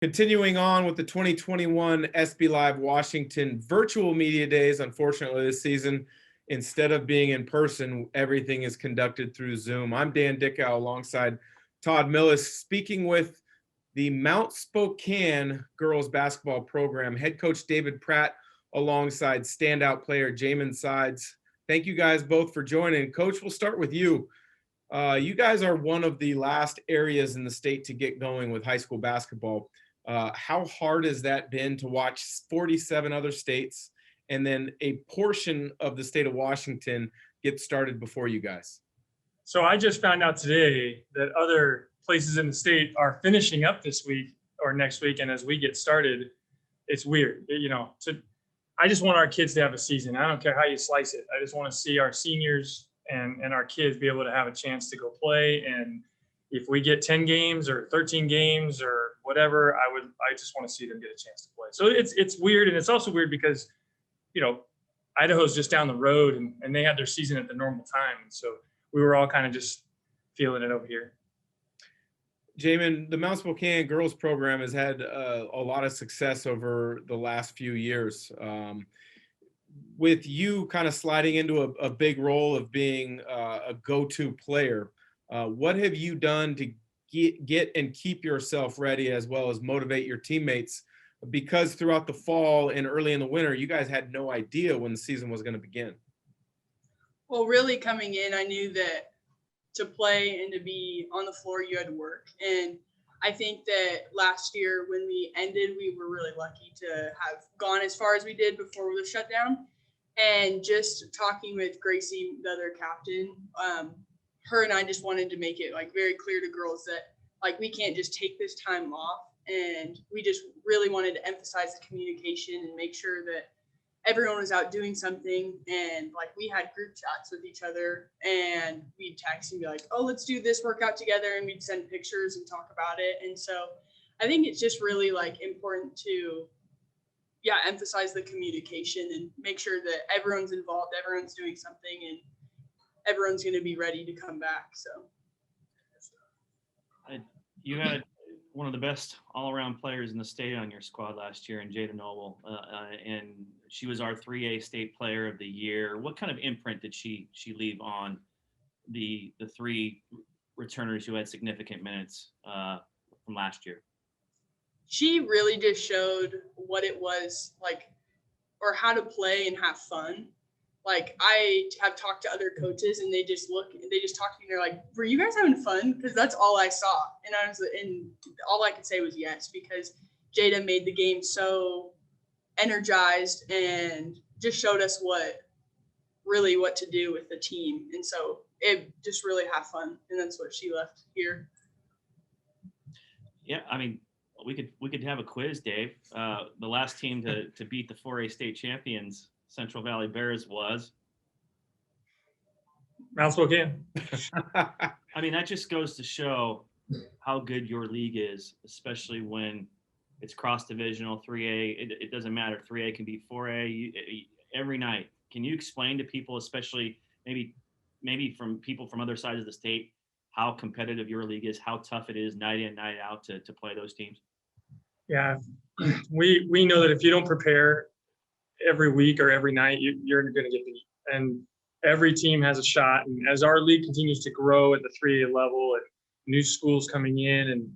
Continuing on with the 2021 SBLive Washington virtual media days, unfortunately this season, instead of being in person, everything is conducted through Zoom. I'm Dan Dickau alongside Todd Millis, speaking with the Mount Spokane girls basketball program, head coach David Pratt, alongside standout player Jaimyn Sides. Thank you guys both for joining. Coach, we'll start with you. You guys are one of the last areas in the state to get going with high school basketball. How hard has that been to watch 47 other states and then a portion of the state of Washington get started before you guys? So I just found out today that other places in the state are finishing up this week or next week. And as we get started, it's weird, I just want our kids to have a season. I don't care how you slice it. I just want to see our seniors and our kids be able to have a chance to go play. And if we get 10 games or 13 games or whatever, I just want to see them get a chance to play. So it's weird. And it's also weird because, Idaho's just down the road and they had their season at the normal time. And so we were all kind of just feeling it over here. Jaiman, the Mount Spokane girls program has had a lot of success over the last few years. With you kind of sliding into a big role of being a go-to player, what have you done to get and keep yourself ready as well as motivate your teammates? Because throughout the fall and early in the winter, you guys had no idea when the season was going to begin. Well, really coming in, I knew that to play and to be on the floor, you had to work. And I think that last year when we ended, we were really lucky to have gone as far as we did before the shutdown. And just talking with Gracie, the other captain, her and I just wanted to make it very clear to girls that we can't just take this time off. And we just really wanted to emphasize the communication and make sure that everyone was out doing something. And we had group chats with each other and we'd text and be like, oh, let's do this workout together. And we'd send pictures and talk about it. And so I think it's just really important to emphasize the communication and make sure that everyone's involved, everyone's doing something, and everyone's going to be ready to come back. So you had one of the best all-around players in the state on your squad last year in Jayda Noble, and she was our 3A state player of the year. What kind of imprint did she leave on the three returners who had significant minutes from last year? She really just showed what it was or how to play and have fun. I have talked to other coaches and they just talk to me and they're like, were you guys having fun? Because that's all I saw. And all I could say was yes, because Jayda made the game so energized and just showed us what to do with the team. And so it just really have fun. And that's what she left here. Yeah. We could have a quiz, Dave. The last team to beat the 4A state champions, Central Valley Bears, was Mount Spokane. That just goes to show how good your league is, especially when it's cross-divisional 3A. It doesn't matter. 3A can beat 4A every night. Can you explain to people, especially maybe from people from other sides of the state, how competitive your league is, how tough it is night in, night out to play those teams? Yeah, we know that if you don't prepare every week or every night, you're going to get beat. And every team has a shot. And as our league continues to grow at the 3A level and new schools coming in, and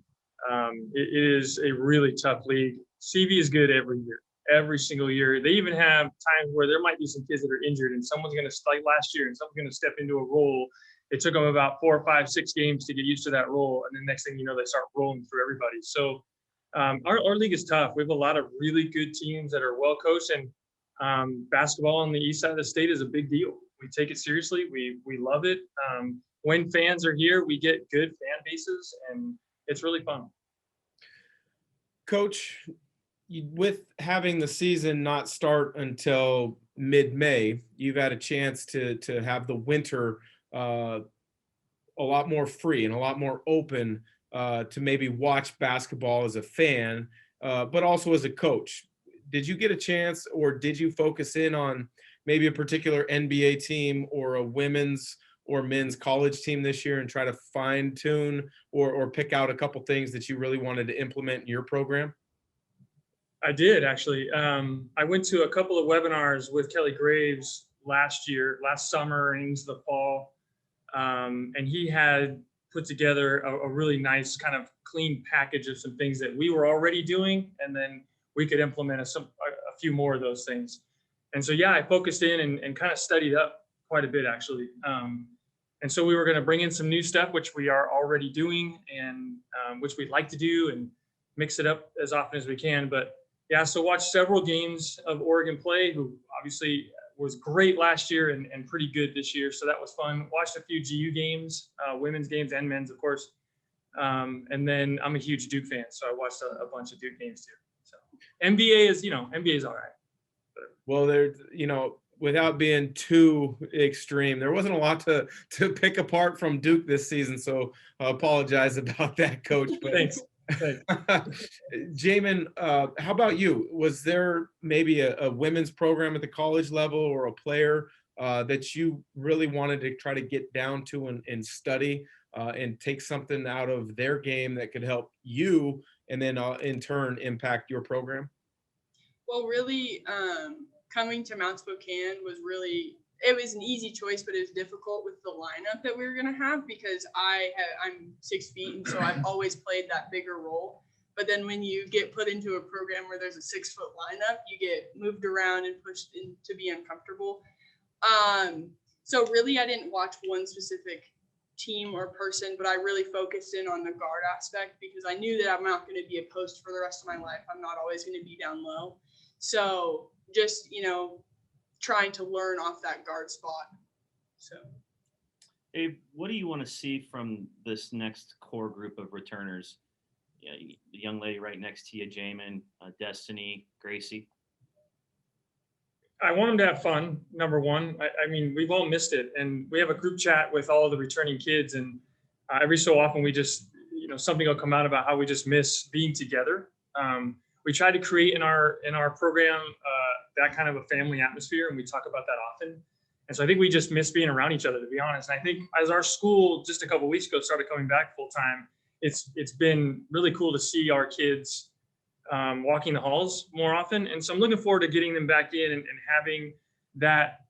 it is a really tough league. CV is good every year, every single year. They even have times where there might be some kids that are injured and someone's going to, like last year, and someone's going to step into a role. It took them about 4, 5, 6 games to get used to that role. And then next thing you know, they start rolling through everybody. So our league is tough. We have a lot of really good teams that are well coached, and basketball on the east side of the state is a big deal. We take it seriously. We love it. When fans are here, we get good fan bases, and it's really fun. Coach, with having the season not start until mid-May, you've had a chance to have the winter a lot more free and a lot more open to maybe watch basketball as a fan, but also as a coach. Did you get a chance, or did you focus in on maybe a particular NBA team or a women's or men's college team this year and try to fine tune or pick out a couple things that you really wanted to implement in your program? I did actually. I went to a couple of webinars with Kelly Graves last summer and into the fall. And he had put together a really nice kind of clean package of some things that we were already doing. And then we could implement a few more of those things. And so, yeah, I focused in and kind of studied up quite a bit actually. And so we were going to bring in some new stuff, which we are already doing and which we'd like to do and mix it up as often as we can. But yeah, so watched several games of Oregon play, who obviously was great last year and pretty good this year. So that was fun. Watched a few GU games, women's games and men's, of course. And then I'm a huge Duke fan, so I watched a bunch of Duke games too. So NBA is all right. Well, there's, without being too extreme, there wasn't a lot to pick apart from Duke this season. So I apologize about that, Coach. But Thanks. Jaiman, how about you? Was there maybe a women's program at the college level or a player that you really wanted to try to get down to and study and take something out of their game that could help you and then in turn impact your program? Well, really, coming to Mount Spokane it was an easy choice, but it was difficult with the lineup that we were going to have because I'm 6 feet, and so I've always played that bigger role. But then when you get put into a program where there's a 6-foot lineup, you get moved around and pushed in to be uncomfortable. So really, I didn't watch one specific team or person, but I really focused in on the guard aspect because I knew that I'm not going to be a post for the rest of my life. I'm not always going to be down low. So just, trying to learn off that guard spot. So, Abe, what do you want to see from this next core group of returners? Yeah, the young lady right next to you, Jayman, Destiny, Gracie. I want them to have fun, number one. I mean, we've all missed it. And we have a group chat with all of the returning kids. And every so often we just, something will come out about how we just miss being together. We try to create in our program that kind of a family atmosphere, and we talk about that often. And so I think we just miss being around each other, to be honest. And I think as our school just a couple of weeks ago started coming back full time, it's been really cool to see our kids walking the halls more often. And so I'm looking forward to getting them back in and having that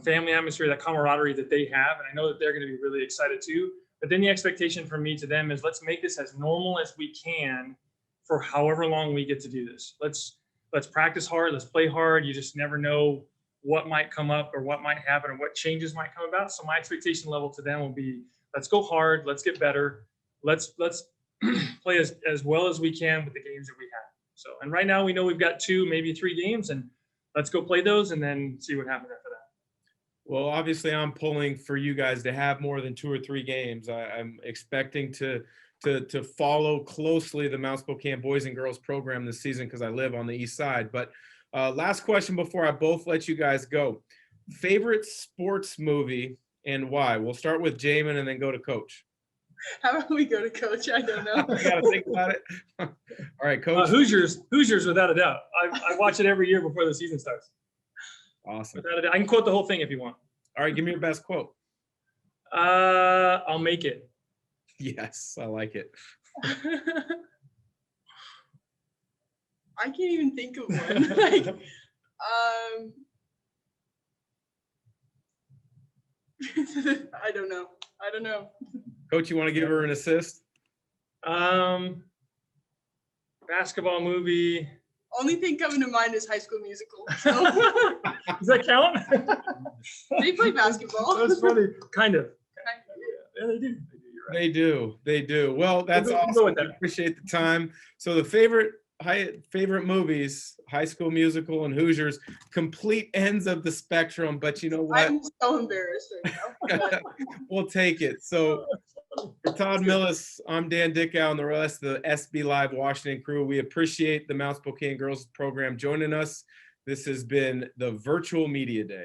family atmosphere, that camaraderie that they have. And I know that they're going to be really excited too. But then the expectation from me to them is let's make this as normal as we can for however long we get to do this. Let's practice hard. Let's play hard. You just never know what might come up or what might happen or what changes might come about. So my expectation level to them will be, let's go hard. Let's get better. Let's play as well as we can with the games that we have. So, and right now we know we've got 2, maybe 3 games, and let's go play those and then see what happens after that. Well, obviously I'm pulling for you guys to have more than 2 or 3 games. I'm expecting to follow closely the Mount Spokane boys and girls program this season because I live on the east side. But last question before I both let you guys go. Favorite sports movie and why? We'll start with Jaiman and then go to Coach. How about we go to Coach? I don't know. I got to think about it. All right, Coach. Hoosiers without a doubt. I watch it every year before the season starts. Awesome. Without a doubt. I can quote the whole thing if you want. All right, give me your best quote. I'll make it. Yes, I like it. I can't even think of one. I don't know. Coach, you want to give her an assist? Basketball movie. Only thing coming to mind is High School Musical. So. Does that count? They play basketball. That's funny. Kind of. Yeah, they do. They do. Well, that's awesome. I appreciate the time. So the favorite movies, High School Musical and Hoosiers, complete ends of the spectrum. But you know what? I'm so embarrassed right now. We'll take it. So for Todd Millis, I'm Dan Dickau and the rest of the SBLive Washington crew. We appreciate the Mount Spokane Girls program joining us. This has been the Virtual Media Day.